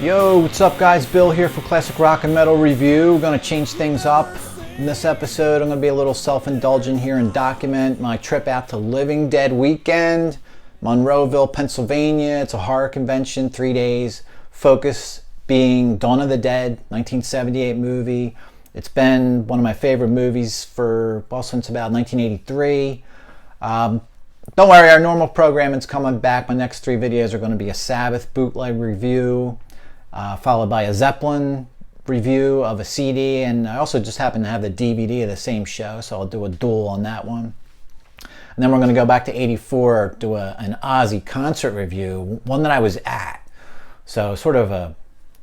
Yo, what's up guys? Bill here for Classic Rock and Metal Review. We're going to change things up. In this episode, I'm going to be a little self-indulgent here and document my trip out to Living Dead Weekend, Monroeville, Pennsylvania. It's a horror convention, 3 days. Focus being Dawn of the Dead, 1978 movie. It's been one of my favorite movies since about 1983. Don't worry, our normal programming's coming back. My next 3 videos are going to be a Sabbath bootleg review, followed by a Zeppelin review of a CD, and I also just happen to have the DVD of the same show, so I'll do a duel on that one. And then we're going to go back to 84, do an Ozzy concert review, one that I was at. So sort of a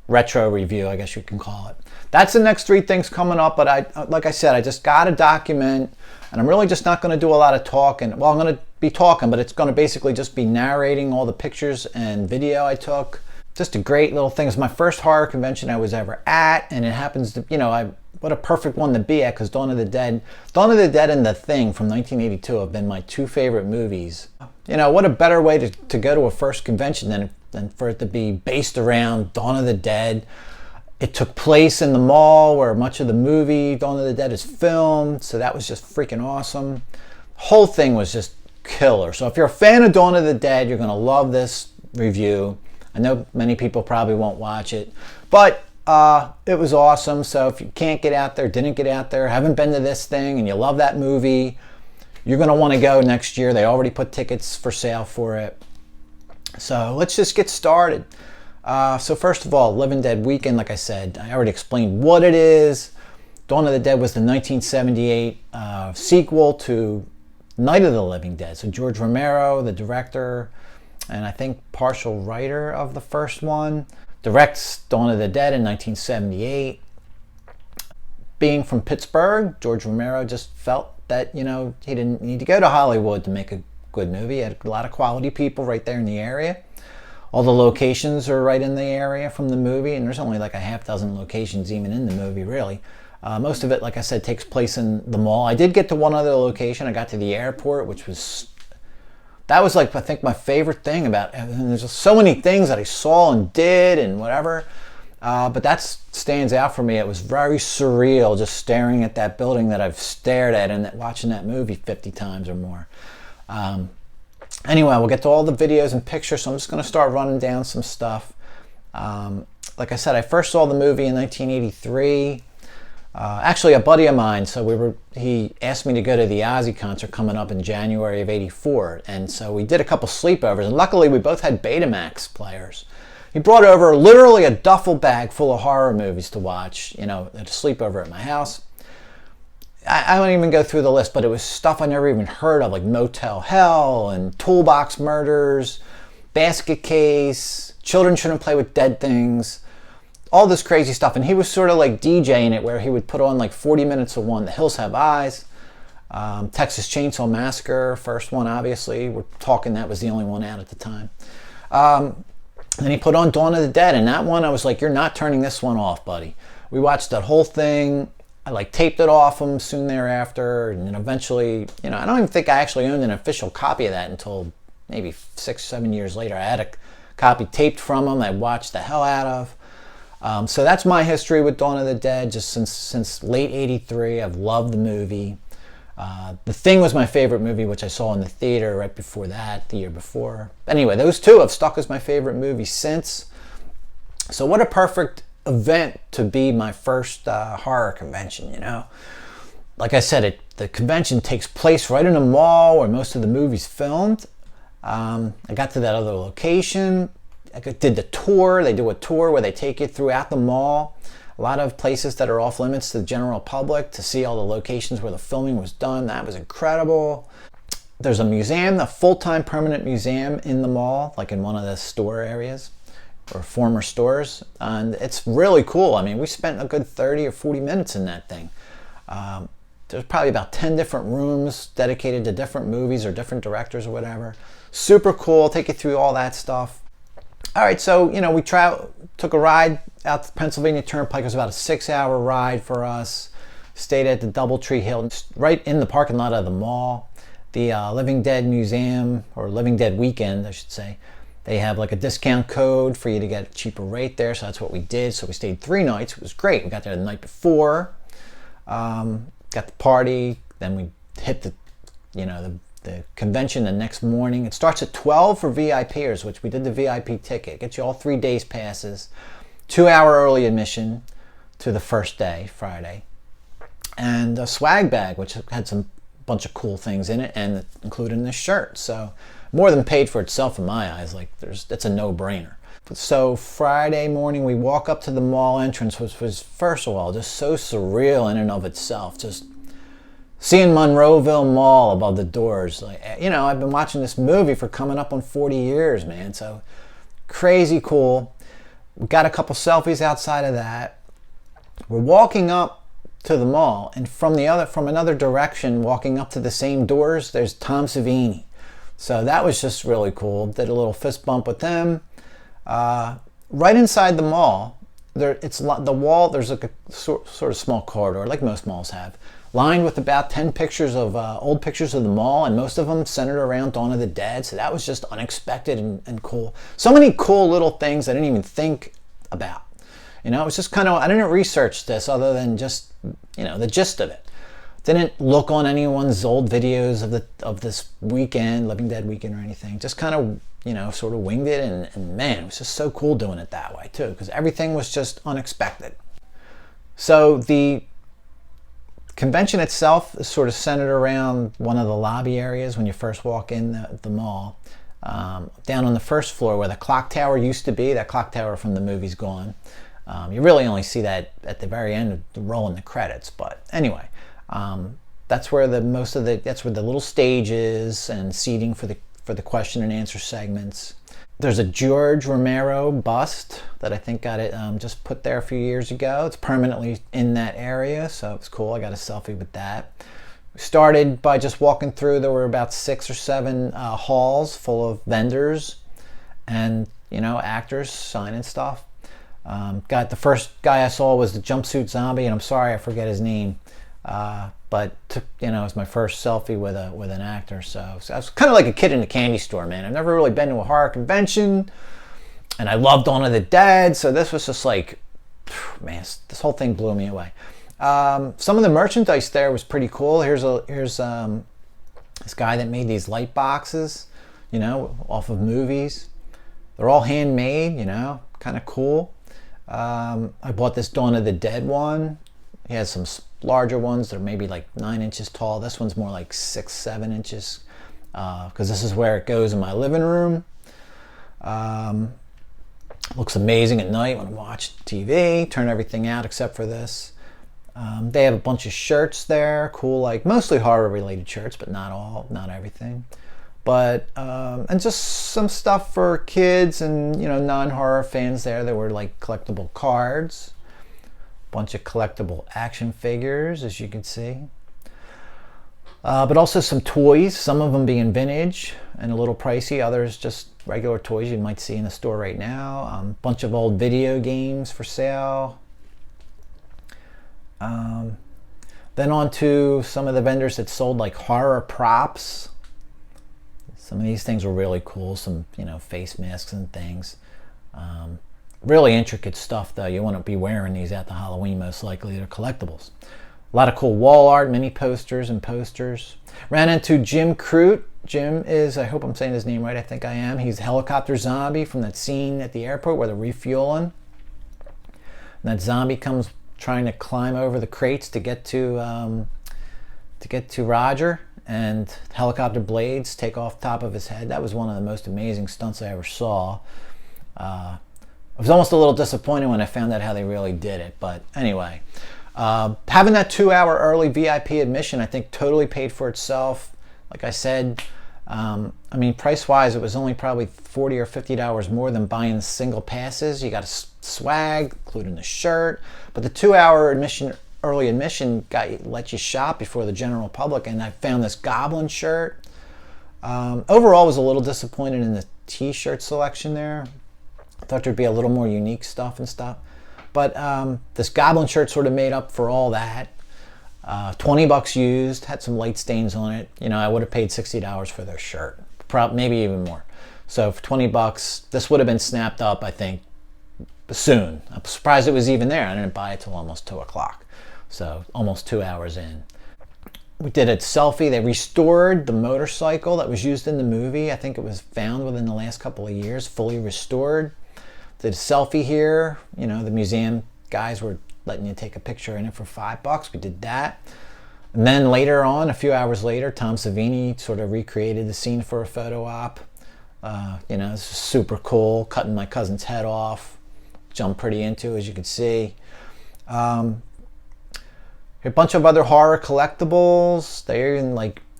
retro review, I guess you can call it. That's the next 3 things coming up, but like I said, I just got to document, and I'm really just not going to do a lot of talking. Well, I'm going to be talking, but it's going to basically just be narrating all the pictures and video I took. Just a great little thing. It's my first horror convention I was ever at, and it happens to, what a perfect one to be at, because Dawn of the Dead and The Thing from 1982 have been my 2 favorite movies. What a better way to go to a first convention than for it to be based around Dawn of the Dead. It took place in the mall where much of the movie Dawn of the Dead is filmed, so that was just freaking awesome. The whole thing was just killer. So if you're a fan of Dawn of the Dead, you're going to love this review. I know many people probably won't watch it, but it was awesome. So if you can't get out there, didn't get out there, haven't been to this thing, and you love that movie, you're going to want to go next year. They already put tickets for sale for it. So let's just get started. So first of all, Living Dead Weekend, like I said, I already explained what it is. Dawn of the Dead was the 1978 sequel to Night of the Living Dead. So George Romero, the director, and I think partial writer of the first one, directs Dawn of the Dead in 1978. Being from Pittsburgh, George Romero just felt that, he didn't need to go to Hollywood to make a good movie. He had a lot of quality people right there in the area. All the locations are right in the area from the movie, and there's only like a half dozen locations even in the movie, really. Most of it, like I said, takes place in the mall. I did get to one other location. I got to the airport, that was like, I think, my favorite thing about it. And there's just so many things that I saw and did and whatever. But that stands out for me. It was very surreal just staring at that building that I've stared at and watching that movie 50 times or more. Anyway, we'll get to all the videos and pictures, so I'm just going to start running down some stuff. Like I said, I first saw the movie in 1983. Actually, a buddy of mine, he asked me to go to the Ozzy concert coming up in January of 84, and so we did a couple sleepovers, and luckily we both had Betamax players. He brought over literally a duffel bag full of horror movies to watch, at a sleepover at my house. I won't even go through the list, but it was stuff I never even heard of, like Motel Hell and Toolbox Murders, Basket Case, Children Shouldn't Play with Dead Things, all this crazy stuff. And he was sort of like DJing it, where he would put on like 40 minutes of one. The Hills Have Eyes, Texas Chainsaw Massacre, first one, obviously. We're talking that was the only one out at the time. Then he put on Dawn of the Dead, and that one I was like, you're not turning this one off, buddy. We watched that whole thing. I taped it off him soon thereafter, and then eventually, I don't even think I actually owned an official copy of that until maybe 6-7 years later. I had a copy taped from him I watched the hell out of. So that's my history with Dawn of the Dead, just since late 83. I've loved the movie. The Thing was my favorite movie, which I saw in the theater right before that, the year before. Anyway, those 2 have stuck as my favorite movies since. So what a perfect event to be my first horror convention, Like I said, the convention takes place right in a mall where most of the movie's filmed. I got to that other location. I did the tour. They do a tour where they take you throughout the mall. A lot of places that are off limits to the general public to see all the locations where the filming was done. That was incredible. There's a museum, a full-time permanent museum in the mall, like in one of the store areas or former stores. And it's really cool. I mean, we spent a good 30 or 40 minutes in that thing. There's probably about 10 different rooms dedicated to different movies or different directors or whatever. Super cool. Take you through all that stuff. All right, so, we took a ride out the Pennsylvania Turnpike. It was about a 6-hour ride for us. Stayed at the Doubletree Hill, right in the parking lot of the mall. The Living Dead Museum, or Living Dead Weekend, I should say, They have like a discount code for you to get a cheaper rate there, so that's what we did. So we stayed 3 nights. It was great. We got there the night before, got the party, then we hit the convention the next morning. It starts at 12 for VIPers, which we did the VIP ticket. Gets you all 3 days passes, 2-hour early admission to the first day, Friday, and a swag bag, which had some bunch of cool things in it, and including this shirt. So more than paid for itself in my eyes. Like it's a no-brainer. So Friday morning we walk up to the mall entrance, which was first of all just so surreal in and of itself. Just seeing Monroeville Mall above the doors. Like, you know, I've been watching this movie for coming up on 40 years, man. So crazy cool. We got a couple selfies outside of that. We're walking up to the mall, and from another direction, walking up to the same doors, there's Tom Savini. So that was just really cool. Did a little fist bump with them. Right inside the mall, there's like a sort of small corridor, like most malls have, lined with about 10 pictures of old pictures of the mall, and most of them centered around Dawn of the Dead. So that was just unexpected and cool. So many cool little things I didn't even think about. You know, it was just kind of, I didn't research this other than just, you know, the gist of it. Didn't look on anyone's old videos of this weekend, Living Dead weekend or anything. Just kind of, you know, sort of winged it, and man, it was just so cool doing it that way too, because everything was just unexpected. So the convention itself is sort of centered around one of the lobby areas when you first walk in the mall. Down on the first floor where the clock tower used to be, that clock tower from the movie's gone. You really only see that at the very end of the rolling the credits, but anyway. That's where the little stages and seating for the question and answer segments. There's a George Romero bust that I think got it just put there a few years ago. It's permanently in that area, so it's cool. I got a selfie with that. We started by just walking through. There were about 6 or 7 halls full of vendors and, you know, actors signing stuff. The first guy I saw was the jumpsuit zombie, and I'm sorry I forget his name. But you know, it was my first selfie with an actor, so I was kind of like a kid in a candy store, man. I've never really been to a horror convention, and I loved Dawn of the Dead, so this was just like, man, this whole thing blew me away. Some of the merchandise there was pretty cool. Here's this guy that made these light boxes, you know, off of movies. They're all handmade, you know, kind of cool. I bought this Dawn of the Dead one. He has some larger ones. They're maybe like 9 inches tall. This one's more like 6-7 inches because this is where it goes in my living room. Looks amazing at night when I watch TV. Turn everything out except for this. They have a bunch of shirts there. Cool, like mostly horror related shirts, but not everything. But and just some stuff for kids and, you know, non-horror fans there. There were like collectible cards. Bunch of collectible action figures, as you can see, but also some toys, some of them being vintage and a little pricey, others just regular toys you might see in the store right now. Bunch of old video games for sale. Then on to some of the vendors that sold like horror props. Some of these things were really cool, some, you know, face masks and things. Really intricate stuff, though. You want to be wearing these at the Halloween, most likely. They're collectibles. A lot of cool wall art, mini posters and posters. Ran into Jim Crute. Jim is, I hope I'm saying his name right, I think I am. He's a helicopter zombie from that scene at the airport where they're refueling. And that zombie comes trying to climb over the crates to get to Roger, and helicopter blades take off the top of his head. That was one of the most amazing stunts I ever saw. I was almost a little disappointed when I found out how they really did it, but anyway, having that 2-hour early VIP admission, I think totally paid for itself. Like I said, I mean, price-wise, it was only probably $40 or $50 more than buying single passes. You got a swag, including the shirt, but the 2-hour early admission let you shop before the general public, and I found this Goblin shirt. Overall, was a little disappointed in the t-shirt selection there. I thought there'd be a little more unique stuff and stuff. But this Goblin shirt sort of made up for all that. $20 used, had some light stains on it. You know, I would have paid $60 for their shirt, maybe even more. So for 20 bucks, this would have been snapped up, I think, soon. I'm surprised it was even there. I didn't buy it till almost 2 o'clock. So almost 2 hours in. We did a selfie. They restored the motorcycle that was used in the movie. I think it was found within the last couple of years, fully restored. Did a selfie here. You know, the museum guys were letting you take a picture in it for $5. We did that. And then later on, a few hours later, Tom Savini sort of recreated the scene for a photo op. You know, this is super cool. Cutting my cousin's head off. Jumped pretty into, as you can see. A bunch of other horror collectibles. They're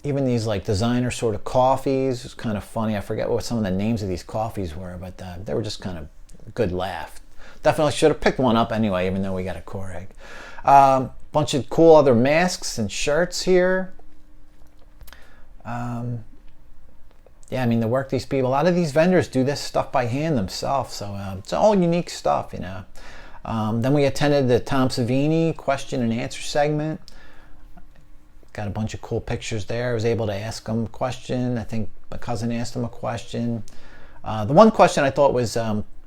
even these like designer sort of coffees. It's kind of funny. I forget what some of the names of these coffees were, but they were just kind of a good laugh. Definitely should have picked one up anyway, even though we got a Keurig. Bunch of cool other masks and shirts here. Yeah, I mean, the work these people, a lot of these vendors do this stuff by hand themselves, so it's all unique stuff, you know. Then we attended the Tom Savini question and answer segment. Got a bunch of cool pictures there. I was able to ask him a question. I think my cousin asked him a question. The one question I thought was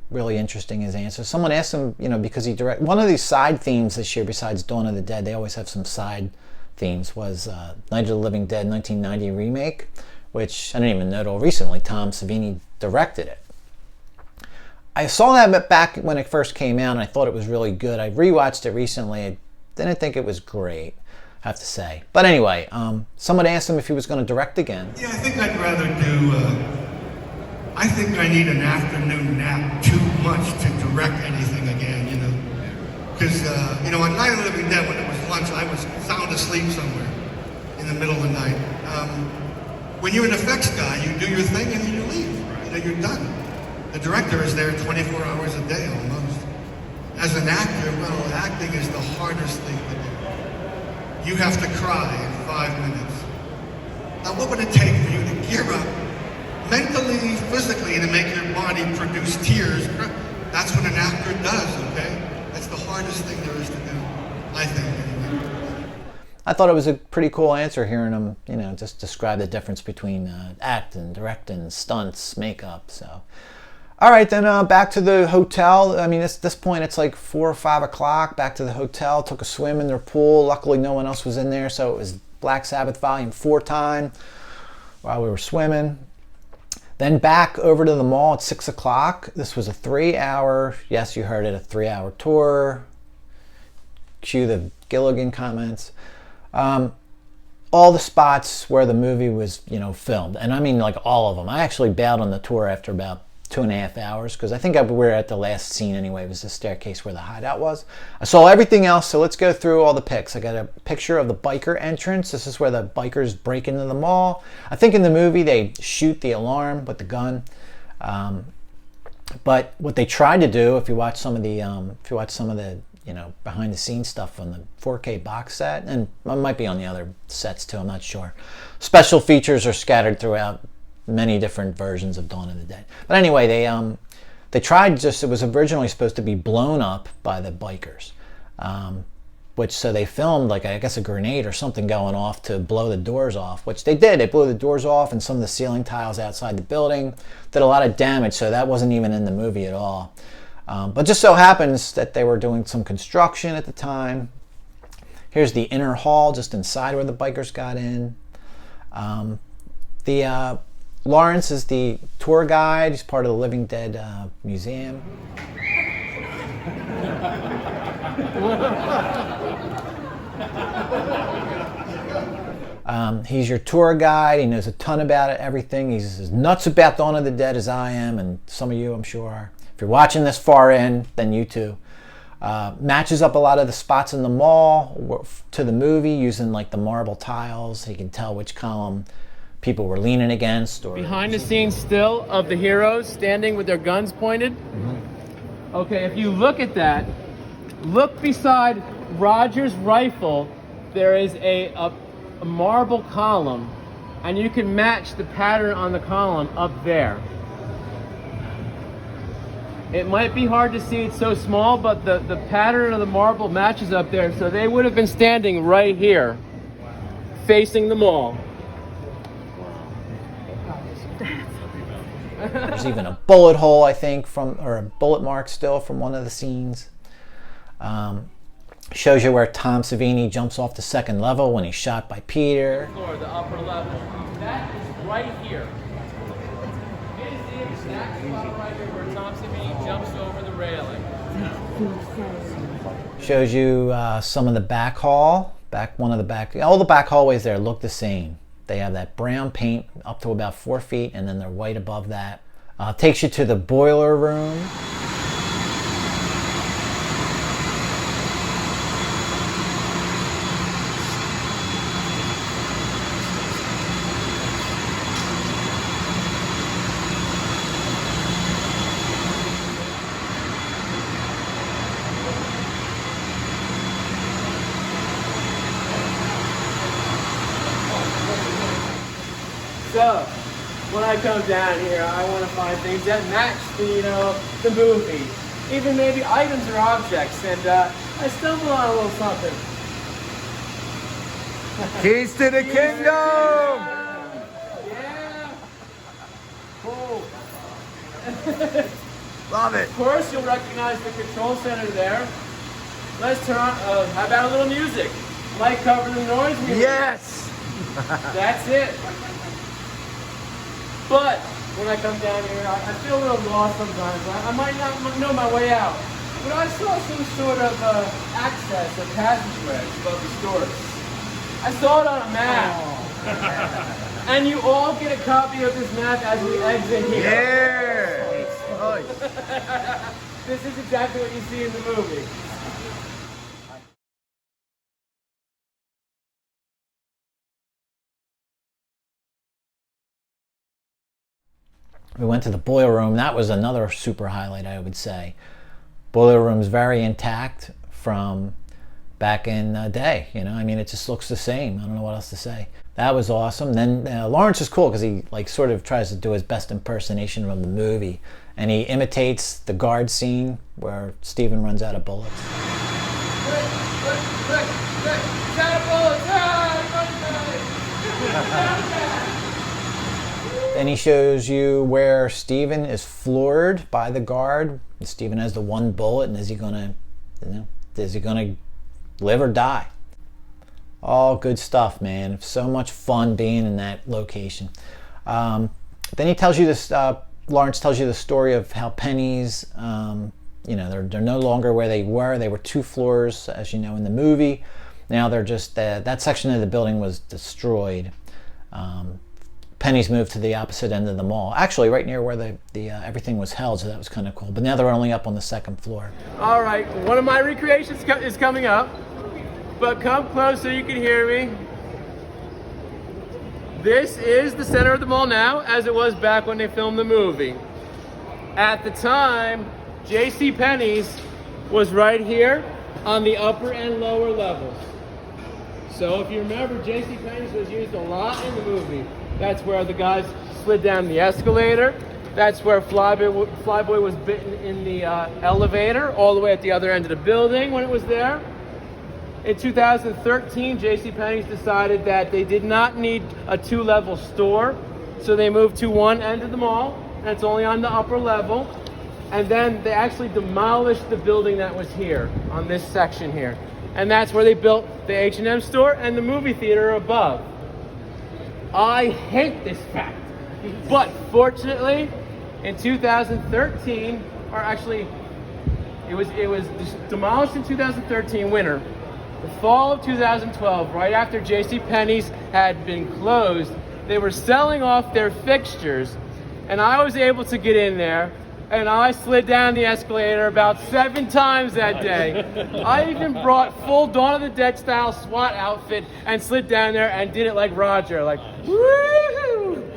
really interesting, his answer. Someone asked him, you know, because he one of these side themes this year, besides Dawn of the Dead, they always have some side themes, was Night of the Living Dead 1990 remake, which I didn't even know till recently Tom Savini directed it. I saw that back when it first came out, and I thought it was really good. I rewatched it recently. I didn't think it was great, I have to say. But anyway, someone asked him if he was going to direct again. Yeah, I think I'd rather do, I think I need an afternoon nap too much to direct anything again, you know. Because, you know, on Night of the Living Dead, when it was lunch, I was sound asleep somewhere in the middle of the night. When you're an effects guy, you do your thing and then you leave. You know, you're done. The director is there 24 hours a day almost. As an actor, well, acting is the hardest thing to do. You have to cry in 5 minutes. Now, what would it take for you to gear up mentally, physically, to make your body produce tears? That's what an actor does, okay? That's the hardest thing there is to do, I think, anyway. I thought it was a pretty cool answer, hearing him, you know, just describe the difference between acting, directing, stunts, makeup, so. All right, then back to the hotel. I mean, at this point, it's like 4 or 5 o'clock. Back to the hotel, took a swim in their pool. Luckily, no one else was in there, so it was Black Sabbath Volume 4 time while we were swimming. Then back over to the mall at 6 o'clock. This was a 3-hour, yes, you heard it, a 3-hour tour. Cue the Gilligan comments. All the spots where the movie was, you know, filmed. And I mean, like, all of them. I actually bailed on the tour after about 2.5 hours, because I think we were at the last scene anyway. It was the staircase where the hideout was. I saw everything else, so let's go through all the pics. I got a picture of the biker entrance. This is where the bikers break into the mall. I think in the movie they shoot the alarm with the gun. But what they tried to do, if you watch some of the, you know, behind the scenes stuff on the 4K box set, and it might be on the other sets too, I'm not sure. Special features are scattered throughout many different versions of Dawn of the Dead. But anyway, they tried, just, it was originally supposed to be blown up by the bikers, so they filmed, like, I guess a grenade or something going off to blow the doors off, which they did. They blew the doors off, and some of the ceiling tiles outside the building did a lot of damage, so that wasn't even in the movie at all. But just so happens that they were doing some construction at the time. Here's the inner hall, just inside where the bikers got in. Lawrence is the tour guide. He's part of the Living Dead Museum. He's your tour guide. He knows a ton about everything. He's as nuts about Dawn of the Dead as I am, and some of you, I'm sure, are. If you're watching this far in, then you too. Matches up a lot of the spots in the mall to the movie using, like, the marble tiles. So you can tell which column people were leaning against. Or behind the scenes still of the heroes standing with their guns pointed. Mm-hmm. Okay, if you look at that, look beside Roger's rifle, there is a marble column, and you can match the pattern on the column up there. It might be hard to see, it's so small, but the pattern of the marble matches up there, so they would have been standing right here, facing the mall. There's even a bullet hole, I think, or a bullet mark still from one of the scenes. Shows you where Tom Savini jumps off the second level when he's shot by Peter. Floor, the upper level. That is right here. It is the exact spot right here where Tom Savini jumps over the railing. Shows you some of the back hall. All the back hallways there look the same. They have that brown paint up to about 4 feet, and then they're white above that. Takes you to the boiler room. So, when I come down here, I want to find things that match the movie. Even maybe items or objects, and I stumble on a little something. Keys to the kingdom! Yeah! Cool. Love it. Of course, you'll recognize the control center there. Let's turn on, how about a little music? Light cover the noise music. Yes! That's it. But when I come down here, I feel a little lost sometimes. I might not know my way out. But I saw some sort of access or passageway above the stores. I saw it on a map. And you all get a copy of this map as we exit here. Yeah! Nice. This is exactly what you see in the movie. We went to the boiler room. That was another super highlight, I would say. Boiler room's very intact from back in the day. I mean, it just looks the same. I don't know what else to say. That was awesome. Then Lawrence is cool because he sort of tries to do his best impersonation of the movie, and he imitates the guard scene where Steven runs out of bullets. Then he shows you where Steven is floored by the guard. Steven has the one bullet, and is he gonna live or die? All good stuff, man. So much fun being in that location. Then he tells you this. Lawrence tells you the story of how Penny's, they're no longer where they were. They were 2 floors, as you know, in the movie. Now they're just that section of the building was destroyed. Penny's moved to the opposite end of the mall, actually right near where the everything was held, so that was kind of cool. But now they're only up on the 2nd floor. All right, one of my recreations is coming up, but come close so you can hear me. This is the center of the mall now, as it was back when they filmed the movie. At the time, JCPenney's was right here on the upper and lower levels. So if you remember, JCPenney's was used a lot in the movie. That's where the guys slid down the escalator. That's where Flyboy was bitten in the elevator, all the way at the other end of the building when it was there. In 2013, JCPenney's decided that they did not need a 2-level store, so they moved to one end of the mall, and it's only on the upper level. And then they actually demolished the building that was here, on this section here. And that's where they built the H&M store and the movie theater above. I hate this fact, but fortunately, in 2013, or actually, it was demolished in 2013 winter. The fall of 2012, right after JCPenney's had been closed, they were selling off their fixtures, and I was able to get in there, and I slid down the escalator about 7 times that day. I even brought full Dawn of the Dead style SWAT outfit and slid down there and did it like Roger, like, woohoo!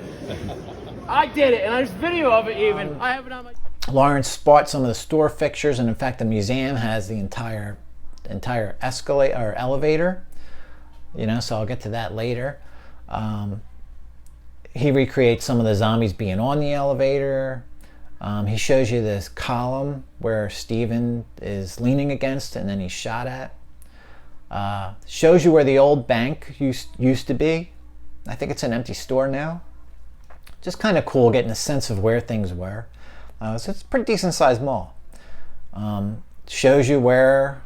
I did it, and there's video of it even. I have it on my... Lawrence bought some of the store fixtures, and in fact the museum has the entire escalator or elevator, so I'll get to that later. He recreates some of the zombies being on the elevator. He shows you this column where Steven is leaning against and then he's shot at. Shows you where the old bank used to be. I think it's an empty store now. Just kind of cool getting a sense of where things were. So it's a pretty decent sized mall. Shows you where,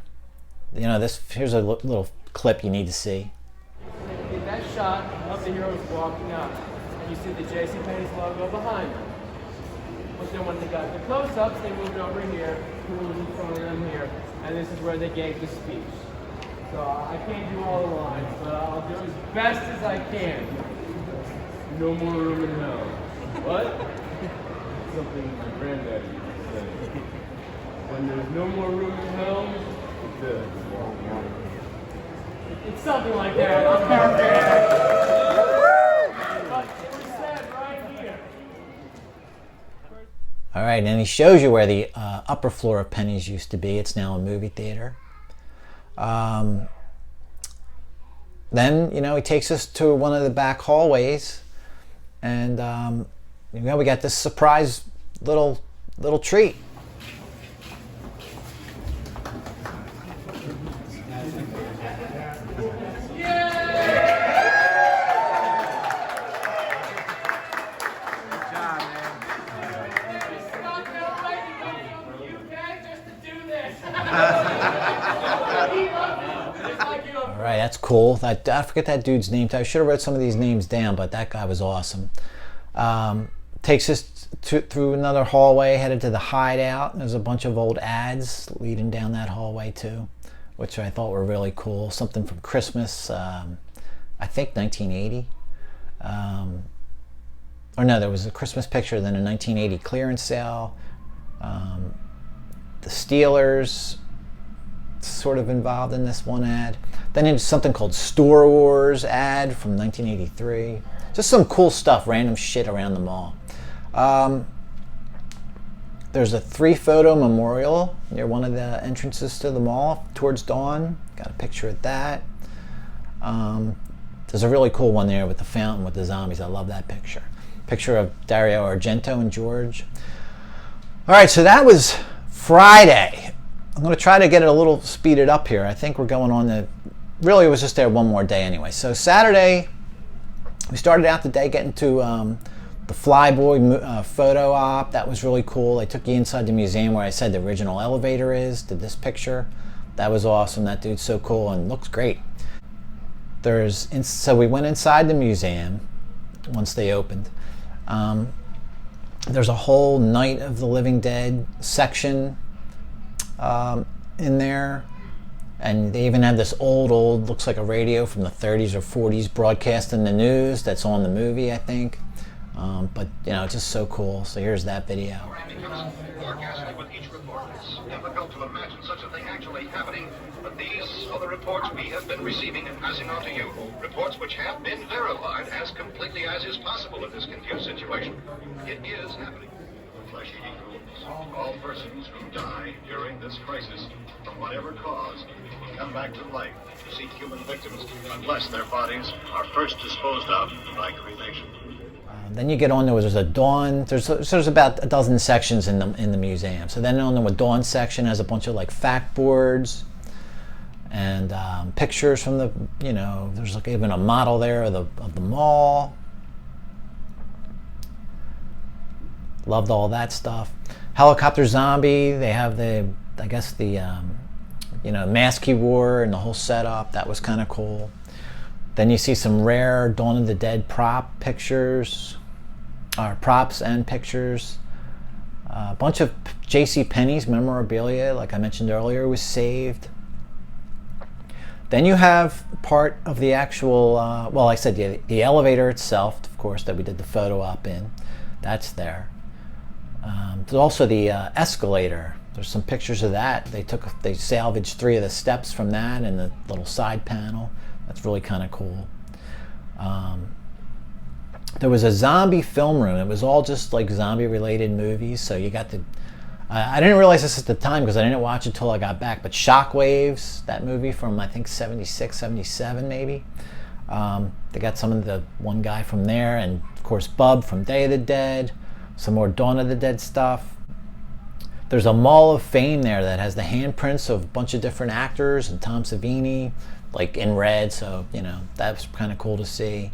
here's a little clip you need to see. In that shot of the heroes walking up, and you see the JCPenney's logo behind them. But then when they got the close-ups, they moved over here, who was in front of them here, and this is where they gave the speech. So I can't do all the lines, but I'll do as best as I can. No more room in hell. What? Something my granddaddy used to say. When there's no more room in hell, it's something like that. I'm paraphrasing. But it was said right here. All right, and he shows you where the upper floor of Penny's used to be. It's now a movie theater. Then, he takes us to one of the back hallways, and we got this surprise little treat. All right, that's cool. I forget that dude's name. I should have wrote some of these names down, but that guy was awesome. Takes us through another hallway, headed to the hideout. There's a bunch of old ads leading down that hallway too, which I thought were really cool. Something from Christmas, I think 1980. Or no, there was a Christmas picture, then a 1980 clearance sale. The Steelers sort of involved in this one ad. Then into something called Store Wars ad from 1983. Just some cool stuff, random shit around the mall. There's a 3-photo memorial near one of the entrances to the mall towards dawn. Got a picture of that. There's a really cool one there with the fountain with the zombies. I love that picture. Picture of Dario Argento and George. All right, so that was Friday. I'm going to try to get it a little speeded up here. I think we're going on to, really it was just there one more day anyway. So Saturday, we started out the day getting to the Flyboy photo op. That was really cool. They took you inside the museum where I said the original elevator is, did this picture. That was awesome. That dude's so cool and looks great. So we went inside the museum once they opened. There's a whole Night of the Living Dead section in there, and they even have this old looks like a radio from the 30s or 40s broadcasting the news that's on the movie, I think. But it's just so cool. So here's that video. Forecasting with each report. It's difficult to imagine such a thing actually happening, but these are the reports we have been receiving and passing on to you. Reports which have been verified as completely as is possible in this confused situation. It is happening. Flesh-eating ghouls. All persons who die during this crisis, from whatever cause, come back to life to seek human victims, unless their bodies are first disposed of by cremation. Then you get on there. There's a Dawn. There's about a dozen sections in the museum. So then on the Dawn section has a bunch of like fact boards and pictures from the there's like even a model there of the mall. Loved all that stuff. Helicopter Zombie. They have the mask he wore and the whole setup. That was kind of cool. Then you see some rare Dawn of the Dead props and pictures. A bunch of JCPenney's memorabilia, like I mentioned earlier, was saved. Then you have part of the actual, like I said, the elevator itself, of course, that we did the photo op in. That's there. There's also the escalator. There's some pictures of that. They salvaged 3 of the steps from that and the little side panel. That's really kind of cool. There was a zombie film room. It was all just like zombie related movies. So you got I didn't realize this at the time because I didn't watch it until I got back, but Shockwaves, that movie from I think 76, 77 maybe. They got some of the one guy from there, and of course Bub from Day of the Dead, some more Dawn of the Dead stuff. There's a Mall of Fame there that has the handprints of a bunch of different actors and Tom Savini, like in red, so that's kind of cool to see.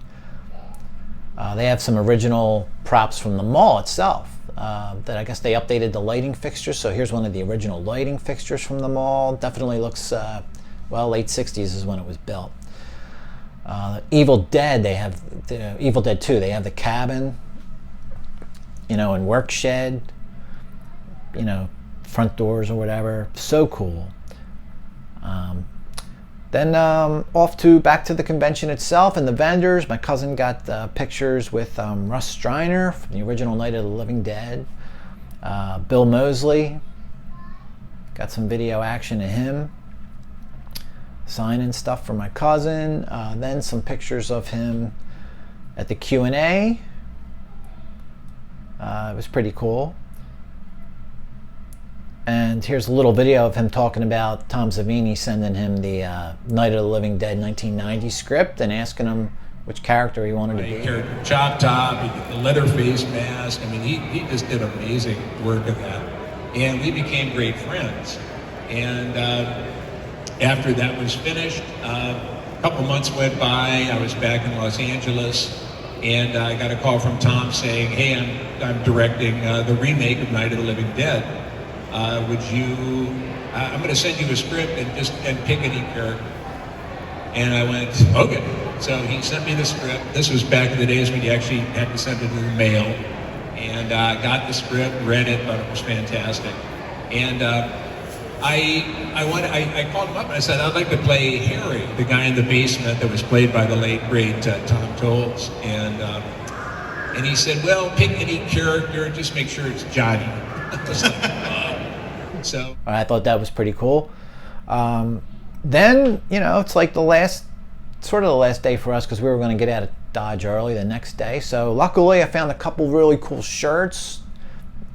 They have some original props from the mall itself that I guess they updated the lighting fixtures. So here's one of the original lighting fixtures from the mall. Definitely looks, well, late 60s is when it was built. Evil Dead, they have the Evil Dead 2. They have the cabin, you know, and work shed, you know, front doors or whatever. So cool. Then off to back to the convention itself and the vendors. My cousin got pictures with Russ Striner from the original Night of the Living Dead. Bill Moseley, got some video action of him signing stuff for my cousin. Then some pictures of him at the Q&A. It was pretty cool. And here's a little video of him talking about Tom Savini sending him the Night of the Living Dead 1990 script and asking him which character he wanted to be. Chop top, the leather face mask. I mean, he just did amazing work of that. And we became great friends. And after that was finished, a couple months went by. I was back in Los Angeles, and I got a call from Tom saying, "Hey, I'm directing the remake of Night of the Living Dead. Would you? I'm going to send you a script and pick any character." And I went, "Okay." So he sent me the script. This was back in the days when you actually had to send it in the mail. And I got the script, read it, thought it was fantastic. And I called him up and I said, "I'd like to play Harry, the guy in the basement that was played by the late great Tom Tolles." And he said, "Well, pick any character, just make sure it's Johnny." So I thought that was pretty cool. Then, you know, it's like the last day for us because we were going to get out of Dodge early the next day. So luckily I found a couple really cool shirts,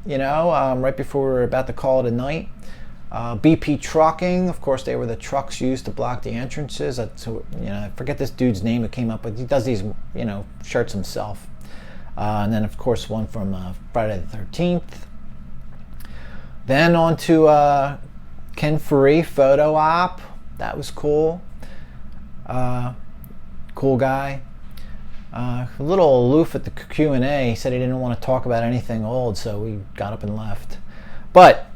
you know, right before we were about to call it a night. BP Trucking, of course, they were the trucks used to block the entrances. You know, I forget this dude's name who came up with. He does these, you know, shirts himself. And then, of course, one from Friday the 13th. Then on to Ken Faree photo op. That was cool. Cool guy. A little aloof at the Q&A. He said he didn't want to talk about anything old, so we got up and left. But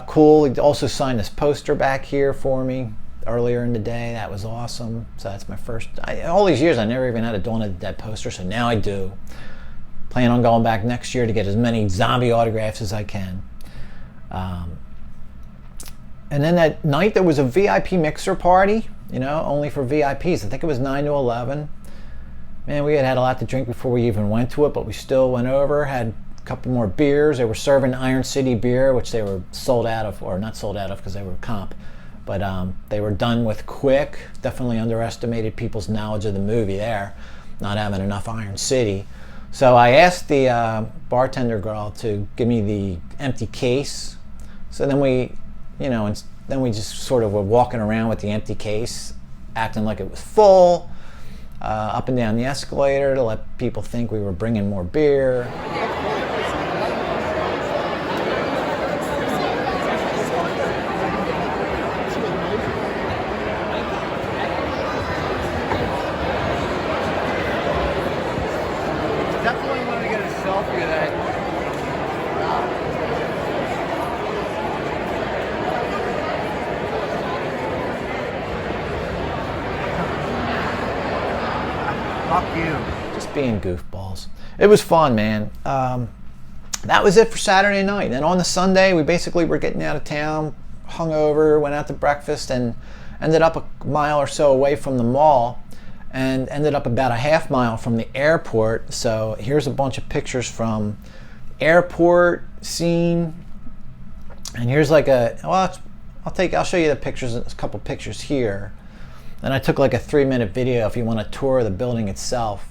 cool. He also signed this poster back here for me earlier in the day. That was awesome. So that's my first. All these years I never even had a Dawn of the Dead poster, so now I do. Plan on going back next year to get as many zombie autographs as I can. And then that night there was a VIP mixer party, you know, only for VIPs. I think it was 9 to 11. Man, we had a lot to drink before we even went to it, but we still went over, had a couple more beers. They were serving Iron City beer, which they were sold out of, or not sold out of because they were comp, but they were done with quick. Definitely underestimated people's knowledge of the movie there, not having enough Iron City. So I asked the bartender girl to give me the empty case. So then we, you know, and then we just sort of were walking around with the empty case, acting like it was full, up and down the escalator to let people think we were bringing more beer. Definitely want to get a selfie of that. Fuck you. Just being goofballs. It was fun, man. That was it for Saturday night. And on the Sunday, we basically were getting out of town, hungover, went out to breakfast, and ended up a mile or so away from the mall, and ended up about a half mile from the airport. So here's a bunch of pictures from airport scene. And here's like well, I'll show you the pictures, a couple pictures here. Then I took like a 3-minute video if you want to tour the building itself.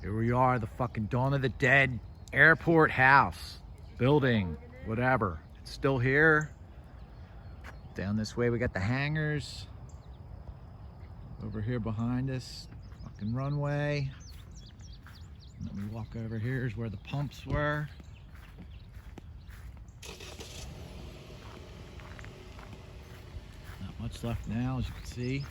Here we are, the fucking Dawn of the Dead airport house, building, whatever. It's still here. Down this way we got the hangars. Over here behind us, fucking runway. And then we walk over here is where the pumps were. Not much left now, as you can see.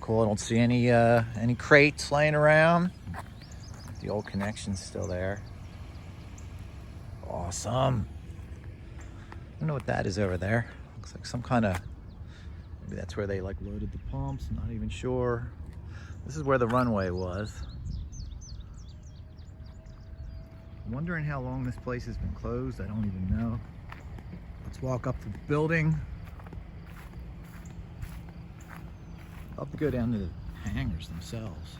cool. I don't see any crates laying around. The old connection's still there. Awesome. I don't know what that is over there. Looks like some kind of, maybe that's where they like loaded the pumps. I'm not even sure. This is where the runway was. I'm wondering how long this place has been closed. I don't even know. Let's walk up to the building. I'll have to go down to the hangars themselves.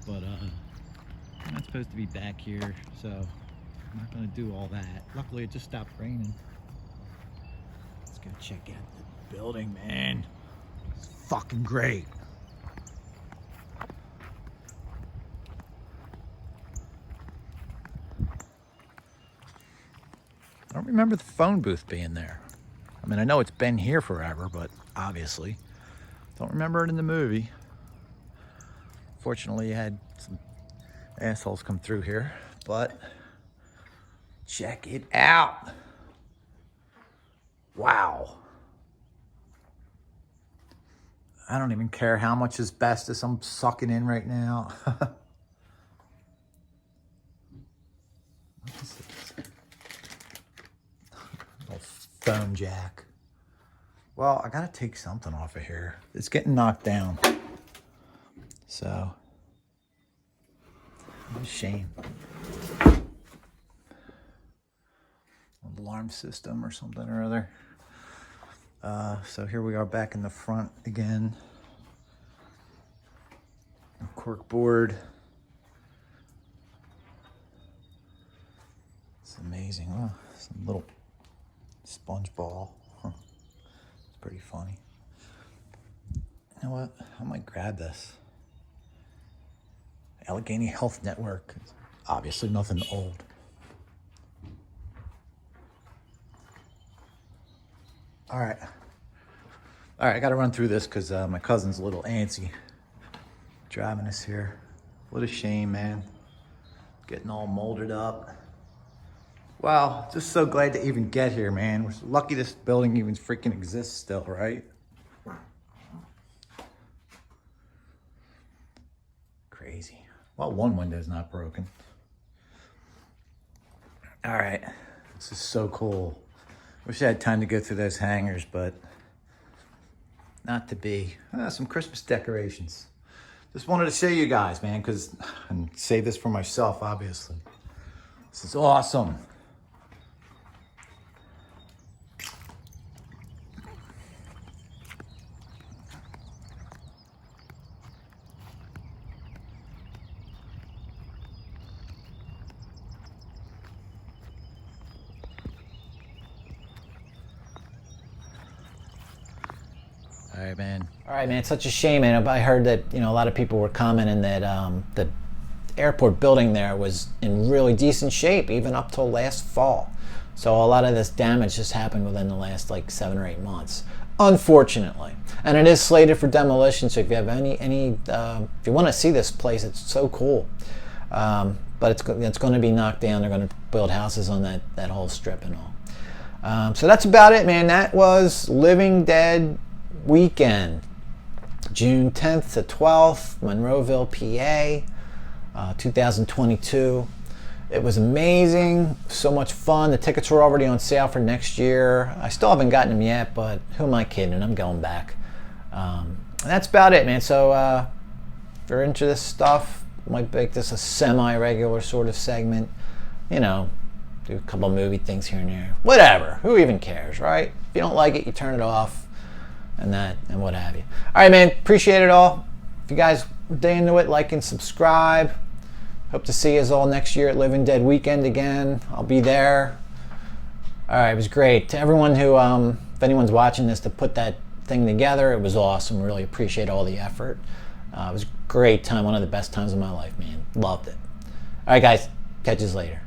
But I'm not supposed to be back here, so I'm not gonna do all that. Luckily it just stopped raining. Let's go check out the building, man. It's fucking great. I don't remember the phone booth being there. I mean, I know it's been here forever, but obviously don't remember it in the movie. Fortunately, you had some assholes come through here, but check it out. Wow. I don't even care how much asbestos I'm sucking in right now. What is this? Little phone jack. Well, I gotta take something off of here. It's getting knocked down. So, what a shame. Alarm system or something or other. So here we are back in the front again. Cork board. It's amazing. Oh, some little sponge ball. Huh. It's pretty funny. You know what? I might grab this. Allegheny Health Network. It's obviously nothing old. All right, I gotta run through this because my cousin's a little antsy driving us here. What a shame, man. Getting all molded up. Wow, just so glad to even get here, man. We're lucky this building even freaking exists still, right? Crazy. Well, one window's not broken. All right, this is so cool. Wish I had time to go through those hangars, but not to be. Some Christmas decorations. Just wanted to show you guys, man, and save this for myself, obviously. This is awesome. All right, man. It's such a shame, man. I heard that a lot of people were commenting that the airport building there was in really decent shape, even up till last fall. So a lot of this damage just happened within the last like 7 or 8 months, unfortunately. And it is slated for demolition. So if you have if you want to see this place, it's so cool. But it's going to be knocked down. They're going to build houses on that whole strip and all. So that's about it, man. That was Living Dead weekend, June 10th to 12th, Monroeville, PA, 2022. It was amazing, so much fun. The tickets were already on sale for next year. I still haven't gotten them yet, but who am I kidding? I'm going back. That's about it, man. So if you're into this stuff, might make this a semi-regular sort of segment. Do a couple of movie things here and there. Whatever. Who even cares, right? If you don't like it, you turn it off. And what have you. All right, man. Appreciate it all. If you guys are into it, like and subscribe. Hope to see you all next year at Living Dead Weekend again. I'll be there. All right, it was great. To everyone who, if anyone's watching this, to put that thing together, it was awesome. Really appreciate all the effort. It was a great time. One of the best times of my life, man. Loved it. All right, guys. Catch you later.